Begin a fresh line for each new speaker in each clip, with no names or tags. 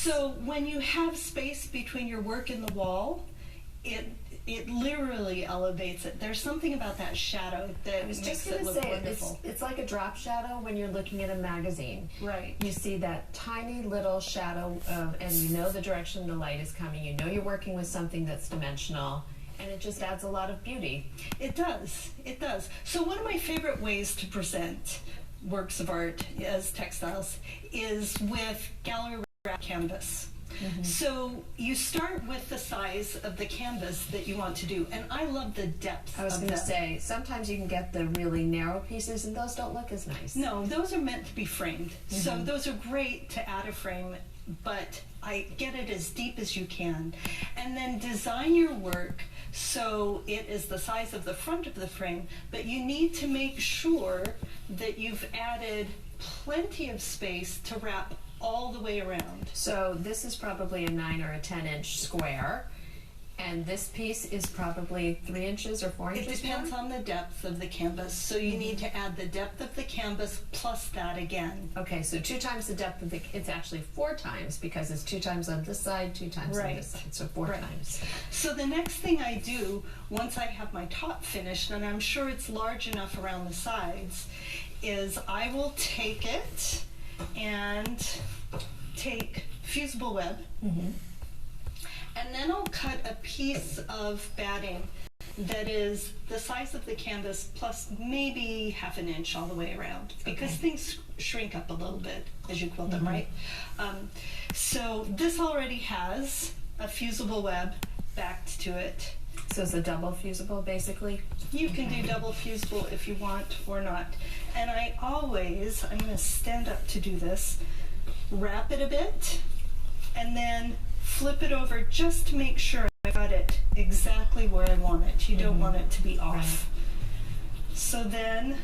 So when you have space between your work and the wall, it literally elevates it. There's something about that shadow that makes it look wonderful.
It's like a drop shadow when you're looking at a magazine.
Right.
You see that tiny little shadow and you know the direction the light is coming. You know you're working with something that's dimensional, and it just adds a lot of beauty.
It does. It does. So one of my favorite ways to present works of art as textiles is with gallery wrap canvas. So you start with the size of the canvas that you want to do, and I love the depth.
I was going to say, sometimes you can get the really narrow pieces, and those don't look as nice.
No, those are meant to be framed. So those are great to add a frame, but I get it as deep as you can. And then design your work so it is the size of the front of the frame, but you need to make sure that you've added plenty of space to wrap all the way around.
So this is probably a 9 or a 10-inch square, and this piece is probably 3 inches or 4 inches.
It depends on the depth of the canvas. So you need to add the depth of the canvas plus that again.
Okay, so 2 times the depth of the, it's actually 4 times because it's 2 times on this side, 2 times on this side, so 4 times.
So the next thing I do, once I have my top finished, and I'm sure it's large enough around the sides, is I will take it and take fusible web, and then I'll cut a piece of batting that is the size of the canvas plus maybe half an inch all the way around, because things shrink up a little bit as you quilt them, right? So this already has a fusible web backed to it.
So it's a double fusible, basically?
You can do double fusible if you want or not. And I always, I'm going to stand up to do this, wrap it a bit, and then flip it over just to make sure I got it exactly where I want it. You don't want it to be off. So then...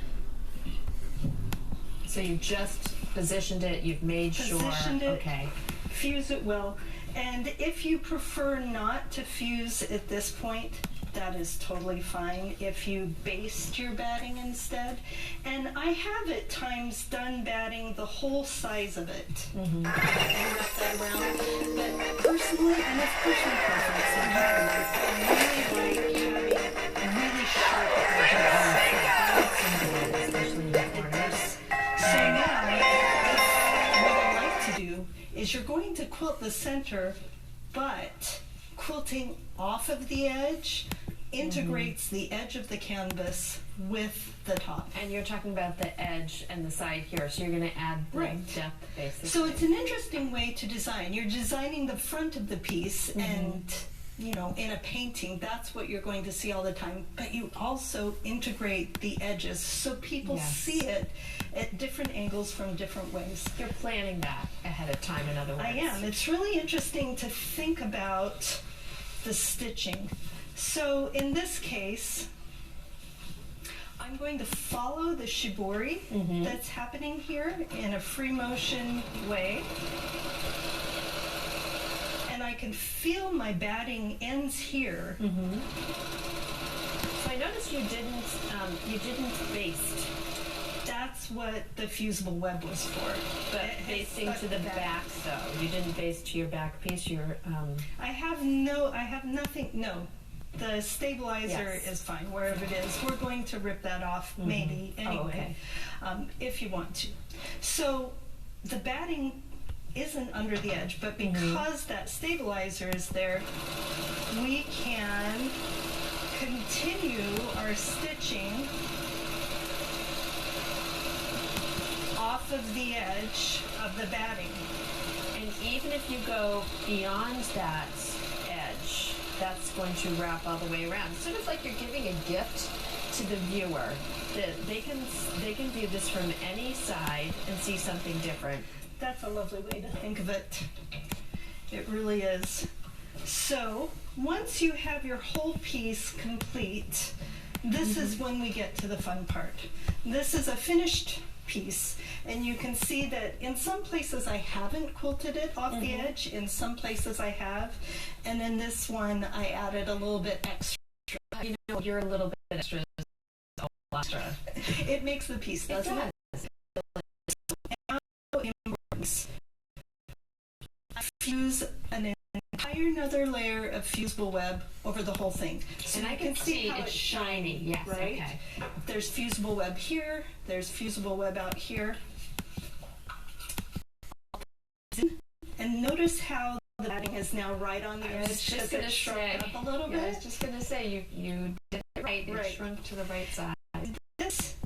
So you just positioned it, you've made sure.
Positioned it,
okay.
Fuse it well. And if you prefer not to fuse at this point, that is totally fine if you baste your batting instead. And I have at times done batting the whole size of it and wrap that around. But personally, and it's personal preference, I really like having really sharp edges.
Especially in the corners.
So now, what I like to do is you're going to quilt the center, but quilting off of the edge integrates the edge of the canvas with the top.
And you're talking about the edge and the side here, so you're going to add the depth, basically.
So it's an interesting way to design. You're designing the front of the piece, and you know, in a painting, that's what you're going to see all the time. But you also integrate the edges so people see it at different angles from different ways.
You're planning that ahead of time, in other words.
I am. It's really interesting to think about the stitching. So in this case, I'm going to follow the shibori that's happening here in a free motion way. And I can feel my batting ends here.
So I noticed you didn't baste.
That's what the fusible web was for.
But basting to the back, though. You didn't baste to your back piece.
I have nothing. No, the stabilizer is fine wherever it is. We're going to rip that off maybe anyway, if you want to. So the batting isn't under the edge, but because that stabilizer is there, we can continue our stitching off of the edge of the batting.
And even if you go beyond that edge, that's going to wrap all the way around. It's sort of like you're giving a gift to the viewer. That they can view this from any side and see something different.
That's a lovely way to think of it. It really is. So once you have your whole piece complete, this is when we get to the fun part. This is a finished piece, and you can see that in some places I haven't quilted it off the edge, in some places I have, and in this one I added a little bit extra.
You know, you're a little bit extra.
It makes the piece, doesn't it? I fuse an entire another layer of fusible web over the whole thing. So
And I
you
can see
how
it's shiny. Yes,
right?
okay.
There's fusible web here, there's fusible web out here. And notice how the batting is now right on the
I was
edge
just
because
gonna
it shrunk
say,
up a little
yeah, I
bit.
was just gonna say you did it right. It
Right.
shrunk to the right side.
This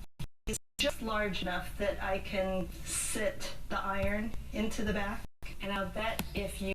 is just large enough that I can sit the iron into the back.
And I'll bet if you